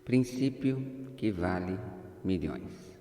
Princípio que vale milhões.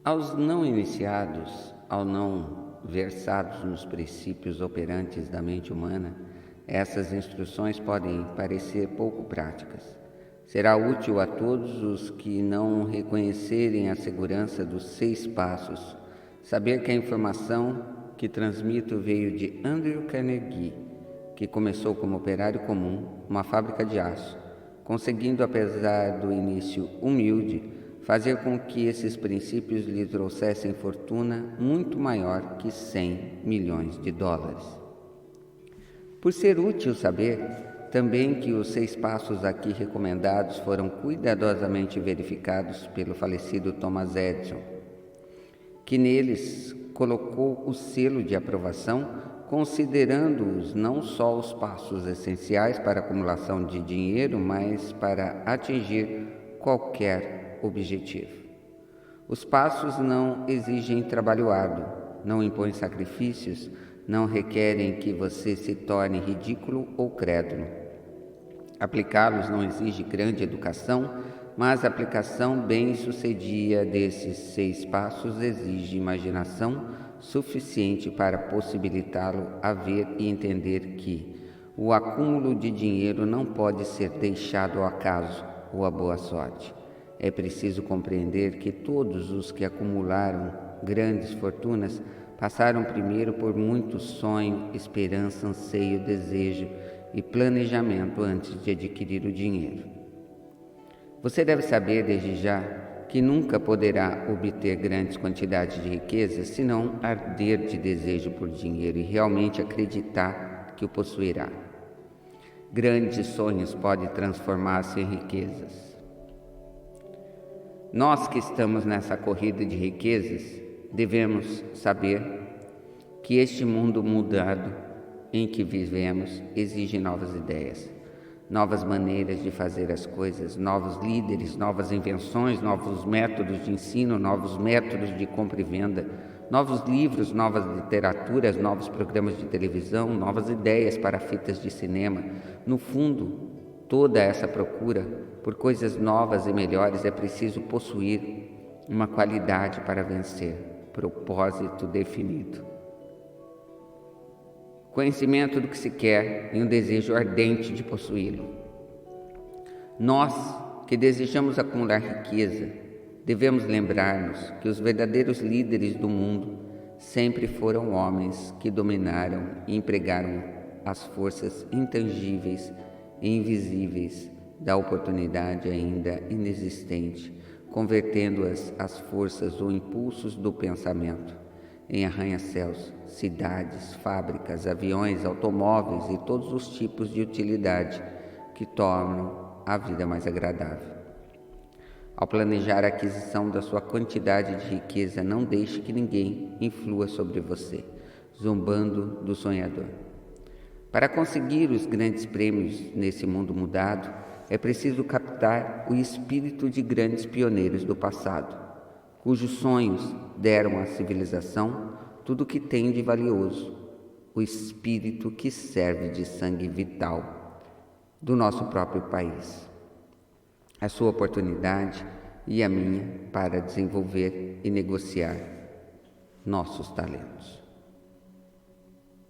Aos não iniciados, ao não versados nos princípios operantes da mente humana, essas instruções podem parecer pouco práticas. Será útil a todos os que não reconhecerem a segurança dos 6 passos, saber que a informação que transmito veio de Andrew Carnegie, que começou como operário comum, uma fábrica de aço, conseguindo, apesar do início humilde, fazer com que esses princípios lhe trouxessem fortuna muito maior que $100 milhões. Por ser útil saber também que os 6 passos aqui recomendados foram cuidadosamente verificados pelo falecido Thomas Edison, que neles colocou o selo de aprovação, considerando-os não só os passos essenciais para a acumulação de dinheiro, mas para atingir qualquer objetivo. Os passos não exigem trabalho árduo, não impõem sacrifícios, não requerem que você se torne ridículo ou crédulo. Aplicá-los não exige grande educação, mas a aplicação bem-sucedida desses 6 passos exige imaginação suficiente para possibilitá-lo a ver e entender que o acúmulo de dinheiro não pode ser deixado ao acaso ou à boa sorte. É preciso compreender que todos os que acumularam grandes fortunas passaram primeiro por muito sonho, esperança, anseio, desejo e planejamento antes de adquirir o dinheiro. Você deve saber desde já que nunca poderá obter grandes quantidades de riqueza se não arder de desejo por dinheiro e realmente acreditar que o possuirá. Grandes sonhos podem transformar-se em riquezas. Nós que estamos nessa corrida de riquezas, devemos saber que este mundo mudado em que vivemos exige novas ideias, novas maneiras de fazer as coisas, novos líderes, novas invenções, novos métodos de ensino, novos métodos de compra e venda, novos livros, novas literaturas, novos programas de televisão, novas ideias para fitas de cinema. No fundo, toda essa procura por coisas novas e melhores é preciso possuir uma qualidade para vencer, propósito definido. Conhecimento do que se quer e um desejo ardente de possuí-lo. Nós, que desejamos acumular riqueza, devemos lembrar-nos que os verdadeiros líderes do mundo sempre foram homens que dominaram e empregaram as forças intangíveis e invisíveis da oportunidade ainda inexistente, convertendo-as às forças ou impulsos do pensamento, em arranha-céus, cidades, fábricas, aviões, automóveis e todos os tipos de utilidade que tornam a vida mais agradável. Ao planejar a aquisição da sua quantidade de riqueza, não deixe que ninguém influa sobre você, zombando do sonhador. Para conseguir os grandes prêmios nesse mundo mudado, é preciso captar o espírito de grandes pioneiros do passado, cujos sonhos deram à civilização tudo o que tem de valioso, o espírito que serve de sangue vital do nosso próprio país. A sua oportunidade e a minha para desenvolver e negociar nossos talentos.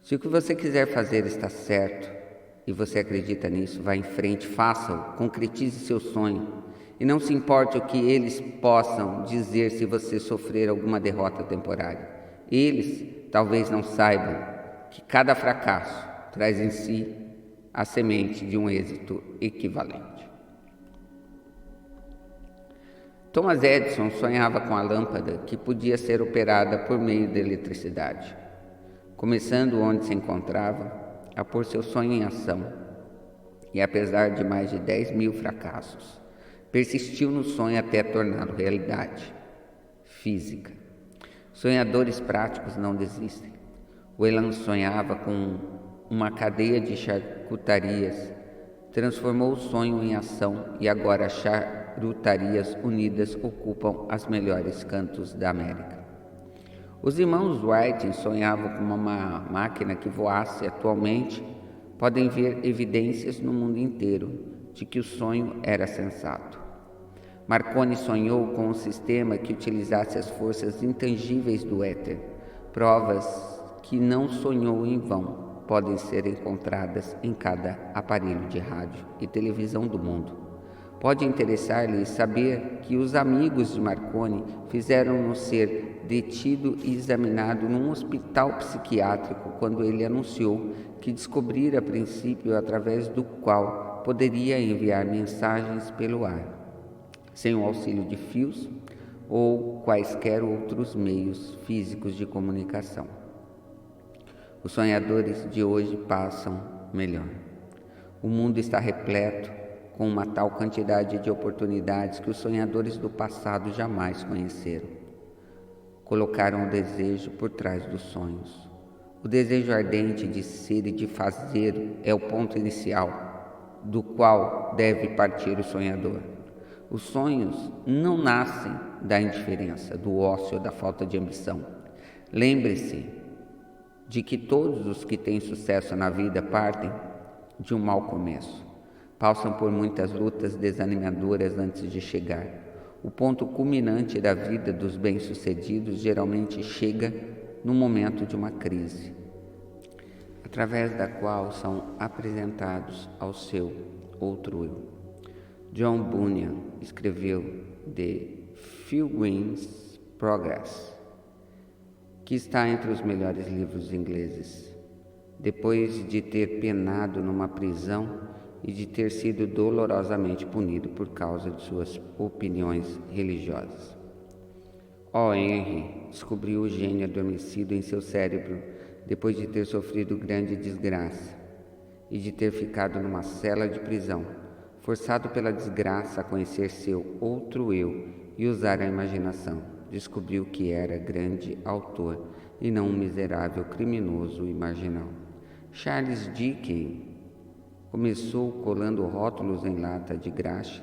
Se o que você quiser fazer está certo e você acredita nisso, vá em frente, faça-o, concretize seu sonho. E não se importe o que eles possam dizer se você sofrer alguma derrota temporária. Eles talvez não saibam que cada fracasso traz em si a semente de um êxito equivalente. Thomas Edison sonhava com a lâmpada que podia ser operada por meio da eletricidade. Começando onde se encontrava, a pôr seu sonho em ação, e apesar de mais de 10.000 fracassos, persistiu no sonho até torná-lo realidade física. Sonhadores práticos não desistem. Weyland sonhava com uma cadeia de charcutarias, transformou o sonho em ação e agora as charcutarias unidas ocupam os melhores cantos da América. Os irmãos Wright sonhavam com uma máquina que voasse. Atualmente, podem ver evidências no mundo inteiro de que o sonho era sensato. Marconi sonhou com um sistema que utilizasse as forças intangíveis do éter. Provas que não sonhou em vão podem ser encontradas em cada aparelho de rádio e televisão do mundo. Pode interessar-lhe saber que os amigos de Marconi fizeram-no ser detido e examinado num hospital psiquiátrico quando ele anunciou que descobrira a princípio através do qual poderia enviar mensagens pelo ar, sem o auxílio de fios ou quaisquer outros meios físicos de comunicação. Os sonhadores de hoje passam melhor. O mundo está repleto com uma tal quantidade de oportunidades que os sonhadores do passado jamais conheceram. Colocaram o desejo por trás dos sonhos. O desejo ardente de ser e de fazer é o ponto inicial, do qual deve partir o sonhador. Os sonhos não nascem da indiferença, do ócio ou da falta de ambição. Lembre-se de que todos os que têm sucesso na vida partem de um mau começo. Passam por muitas lutas desanimadoras antes de chegar. O ponto culminante da vida dos bem-sucedidos geralmente chega no momento de uma crise, através da qual são apresentados ao seu outro eu. John Bunyan escreveu The Pilgrim's Progress, que está entre os melhores livros ingleses. Depois de ter penado numa prisão e de ter sido dolorosamente punido por causa de suas opiniões religiosas. O. Henry descobriu o gênio adormecido em seu cérebro depois de ter sofrido grande desgraça e de ter ficado numa cela de prisão, forçado pela desgraça a conhecer seu outro eu e usar a imaginação. Descobriu que era grande autor e não um miserável criminoso marginal. Charles Dickens começou colando rótulos em lata de graxa.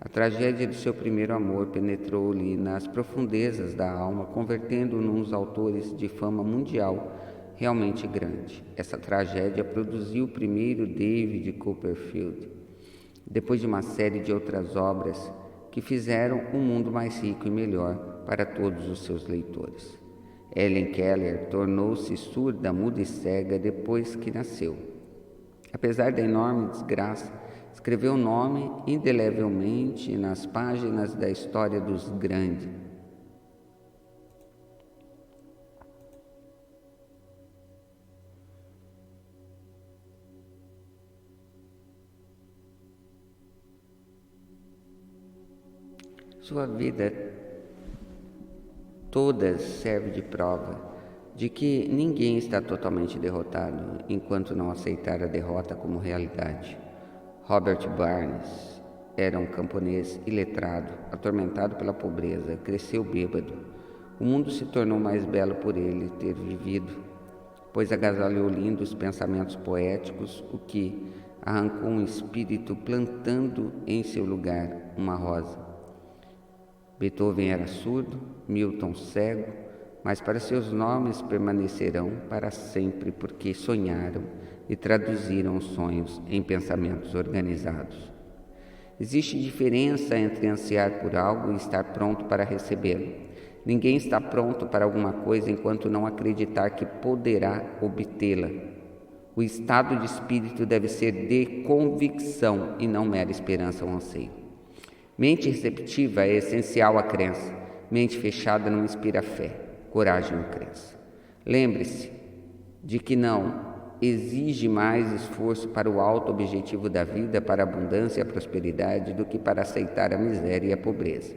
A tragédia de seu primeiro amor penetrou-lhe nas profundezas da alma, convertendo-o num dos autores de fama mundial realmente grande. Essa tragédia produziu o primeiro David Copperfield, depois de uma série de outras obras que fizeram um mundo mais rico e melhor para todos os seus leitores. Helen Keller tornou-se surda, muda e cega depois que nasceu. Apesar da enorme desgraça, escreveu o nome indelevelmente nas páginas da história dos grandes. Sua vida toda serve de prova de que ninguém está totalmente derrotado enquanto não aceitar a derrota como realidade. Robert Barnes era um camponês iletrado, atormentado pela pobreza, cresceu bêbado. O mundo se tornou mais belo por ele ter vivido, pois agasalhou lindos pensamentos poéticos, o que arrancou um espírito plantando em seu lugar uma rosa. Beethoven era surdo, Milton cego, mas para seus nomes permanecerão para sempre, porque sonharam e traduziram os sonhos em pensamentos organizados. Existe diferença entre ansiar por algo e estar pronto para recebê-lo. Ninguém está pronto para alguma coisa enquanto não acreditar que poderá obtê-la. O estado de espírito deve ser de convicção e não mera esperança ou anseio. Mente receptiva é essencial à crença. Mente fechada não inspira fé, coragem ou crença. Lembre-se de que não exige mais esforço para o alto objetivo da vida, para a abundância e a prosperidade, do que para aceitar a miséria e a pobreza.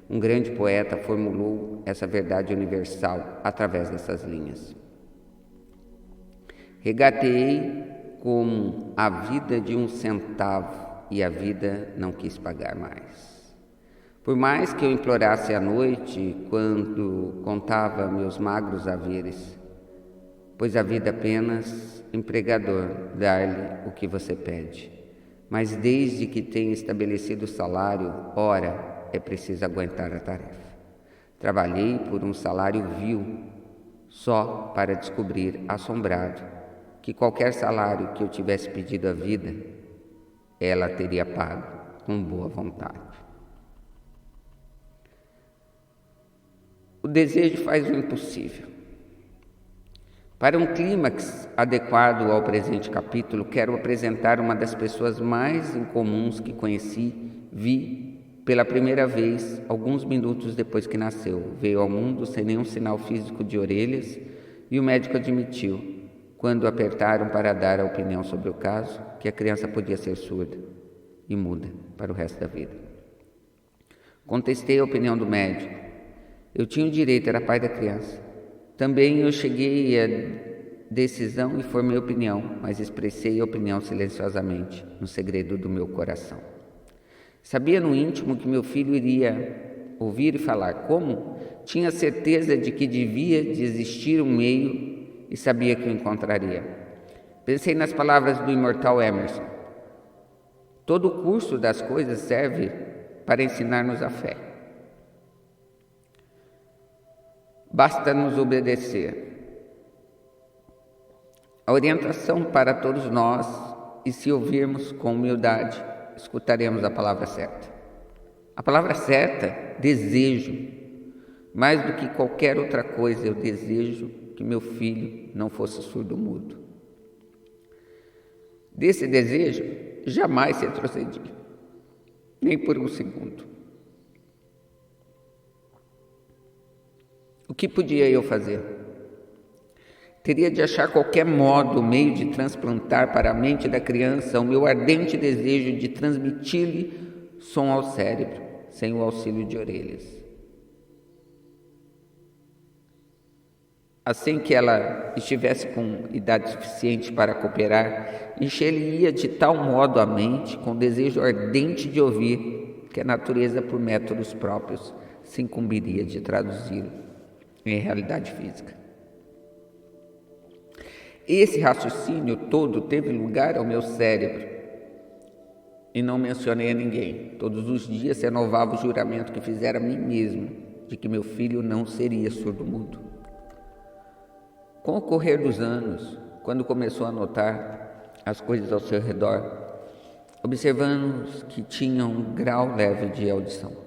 Um grande poeta formulou essa verdade universal através dessas linhas. Regateei como a vida de um centavo e a vida não quis pagar mais. Por mais que eu implorasse à noite, quando contava meus magros haveres, pois a vida apenas empregador dar-lhe o que você pede. Mas desde que tenha estabelecido o salário, ora, é preciso aguentar a tarefa. Trabalhei por um salário vil, só para descobrir, assombrado, que qualquer salário que eu tivesse pedido à vida, ela teria pago com boa vontade. O desejo faz o impossível. Para um clímax adequado ao presente capítulo, quero apresentar uma das pessoas mais incomuns que vi pela primeira vez alguns minutos depois que nasceu. Veio ao mundo sem nenhum sinal físico de orelhas e o médico admitiu, quando apertaram para dar a opinião sobre o caso, que a criança podia ser surda e muda para o resto da vida. Contestei a opinião do médico. Eu tinha o direito, era pai da criança. Também eu cheguei à decisão e formei opinião, mas expressei a opinião silenciosamente, no segredo do meu coração. Sabia no íntimo que meu filho iria ouvir e falar. Como? Tinha certeza de que devia de existir um meio e sabia que o encontraria. Pensei nas palavras do imortal Emerson. Todo o curso das coisas serve para ensinar-nos a fé. Basta nos obedecer. A orientação para todos nós, e se ouvirmos com humildade, escutaremos a palavra certa. A palavra certa, desejo. Mais do que qualquer outra coisa, eu desejo que meu filho não fosse surdo-mudo. Desse desejo, jamais retrocedi, nem por um segundo. O que podia eu fazer? Teria de achar qualquer modo, meio de transplantar para a mente da criança o meu ardente desejo de transmitir-lhe som ao cérebro, sem o auxílio de orelhas. Assim que ela estivesse com idade suficiente para cooperar, encher-lhe-ia de tal modo a mente, com desejo ardente de ouvir, que a natureza, por métodos próprios, se incumbiria de traduzi-lo em realidade física. Esse raciocínio todo teve lugar ao meu cérebro e não mencionei a ninguém. Todos os dias renovava o juramento que fizera a mim mesmo de que meu filho não seria surdo-mudo. Com o correr dos anos, quando começou a notar as coisas ao seu redor, observamos que tinha um grau leve de audição.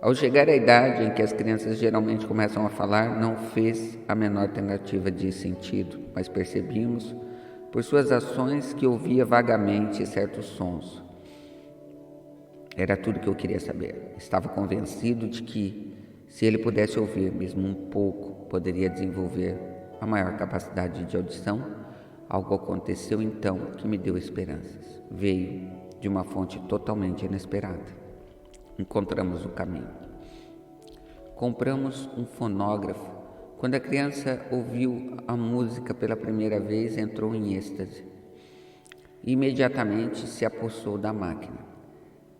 Ao chegar à idade em que as crianças geralmente começam a falar, não fez a menor tentativa de sentido, mas percebimos, por suas ações, que ouvia vagamente certos sons. Era tudo que eu queria saber. Estava convencido de que, se ele pudesse ouvir mesmo um pouco, poderia desenvolver a maior capacidade de audição. Algo aconteceu então que me deu esperanças. Veio de uma fonte totalmente inesperada. Encontramos o caminho. Compramos um fonógrafo. Quando a criança ouviu a música pela primeira vez, entrou em êxtase. Imediatamente se apossou da máquina.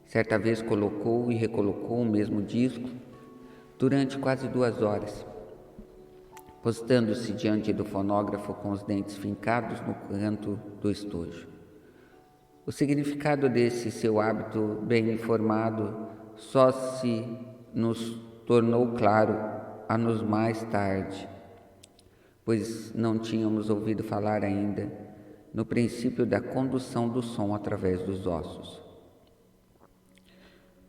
Certa vez colocou e recolocou o mesmo disco durante quase 2 horas, postando-se diante do fonógrafo com os dentes fincados no canto do estojo. O significado desse seu hábito bem informado só se nos tornou claro anos mais tarde, pois não tínhamos ouvido falar ainda no princípio da condução do som através dos ossos.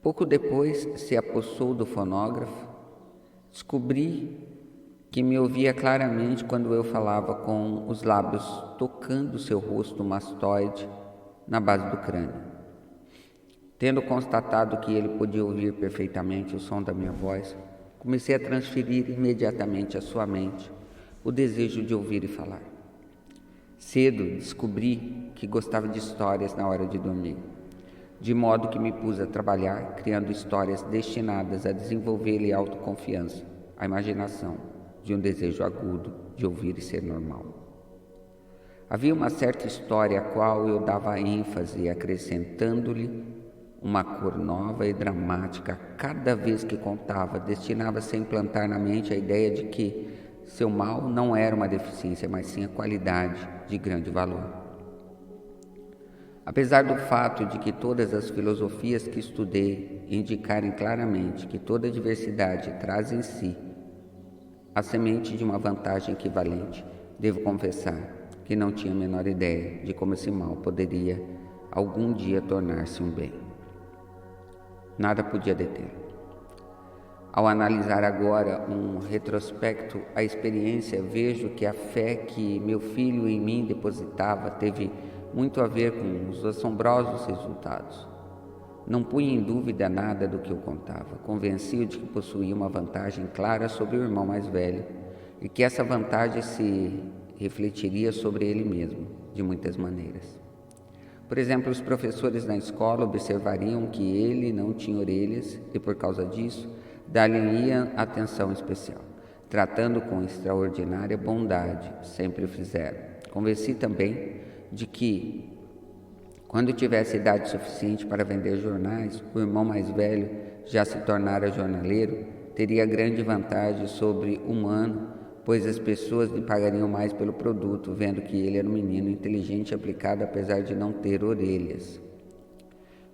Pouco depois se apossou do fonógrafo. Descobri que me ouvia claramente quando eu falava, com os lábios tocando seu rosto mastoide na base do crânio. Tendo constatado que ele podia ouvir perfeitamente o som da minha voz, comecei a transferir imediatamente à sua mente o desejo de ouvir e falar. Cedo descobri que gostava de histórias na hora de dormir, de modo que me pus a trabalhar, criando histórias destinadas a desenvolver-lhe a autoconfiança, a imaginação de um desejo agudo de ouvir e ser normal. Havia uma certa história à qual eu dava ênfase, acrescentando-lhe uma cor nova e dramática cada vez que contava. Destinava-se a implantar na mente a ideia de que seu mal não era uma deficiência, mas sim a qualidade de grande valor. Apesar do fato de que todas as filosofias que estudei indicarem claramente que toda diversidade traz em si a semente de uma vantagem equivalente, devo confessar que não tinha a menor ideia de como esse mal poderia algum dia tornar-se um bem. Nada podia detê-lo. Ao analisar agora um retrospecto à experiência, vejo que a fé que meu filho em mim depositava teve muito a ver com os assombrosos resultados. Não punha em dúvida nada do que eu contava, convencido de que possuía uma vantagem clara sobre o irmão mais velho e que essa vantagem se refletiria sobre ele mesmo, de muitas maneiras. Por exemplo, os professores na escola observariam que ele não tinha orelhas e, por causa disso, dar-lhe-iam atenção especial, tratando com extraordinária bondade, sempre o fizeram. Convenci também de que, quando tivesse idade suficiente para vender jornais, o irmão mais velho já se tornara jornaleiro, teria grande vantagem sobre o humano, pois as pessoas lhe pagariam mais pelo produto, vendo que ele era um menino inteligente e aplicado, apesar de não ter orelhas.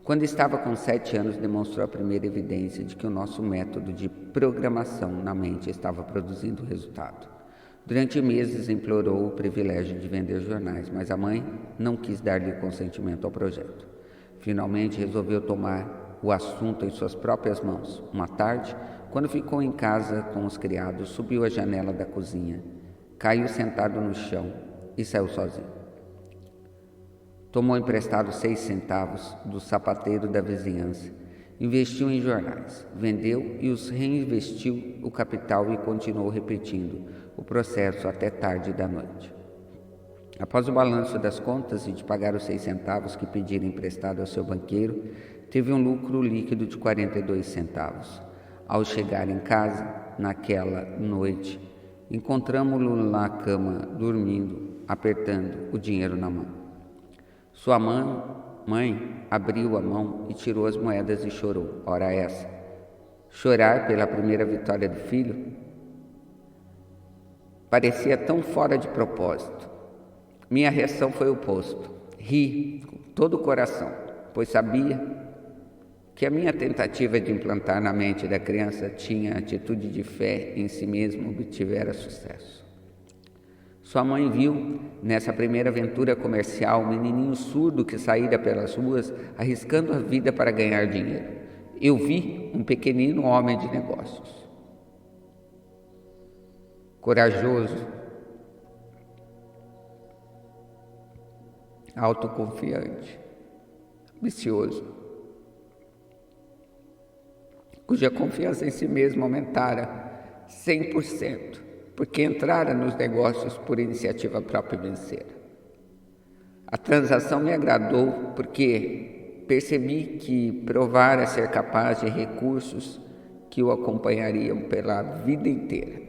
Quando estava com 7 anos, demonstrou a primeira evidência de que o nosso método de programação na mente estava produzindo resultado. Durante meses implorou o privilégio de vender jornais, mas a mãe não quis dar-lhe consentimento ao projeto. Finalmente resolveu tomar o assunto em suas próprias mãos. Uma tarde, quando ficou em casa com os criados, subiu a janela da cozinha, caiu sentado no chão e saiu sozinho. Tomou emprestado 6 centavos do sapateiro da vizinhança, investiu em jornais, vendeu e os reinvestiu o capital e continuou repetindo o processo até tarde da noite. Após o balanço das contas e de pagar os 6 centavos que pedira emprestado ao seu banqueiro, teve um lucro líquido de 42 centavos. Ao chegar em casa, naquela noite, encontramo-lo na cama, dormindo, apertando o dinheiro na mão. Sua mãe abriu a mão e tirou as moedas e chorou. Ora essa, chorar pela primeira vitória do filho parecia tão fora de propósito. Minha reação foi o oposto. Ri com todo o coração, pois sabia que a minha tentativa de implantar na mente da criança tinha atitude de fé em si mesmo obtivera sucesso. Sua mãe viu, nessa primeira aventura comercial, um menininho surdo que saíra pelas ruas, arriscando a vida para ganhar dinheiro. Eu vi um pequenino homem de negócios, corajoso, autoconfiante, ambicioso, cuja confiança em si mesmo aumentara 100%. Porque entrara nos negócios por iniciativa própria e vencera. A transação me agradou porque percebi que provara ser capaz de recursos que o acompanhariam pela vida inteira.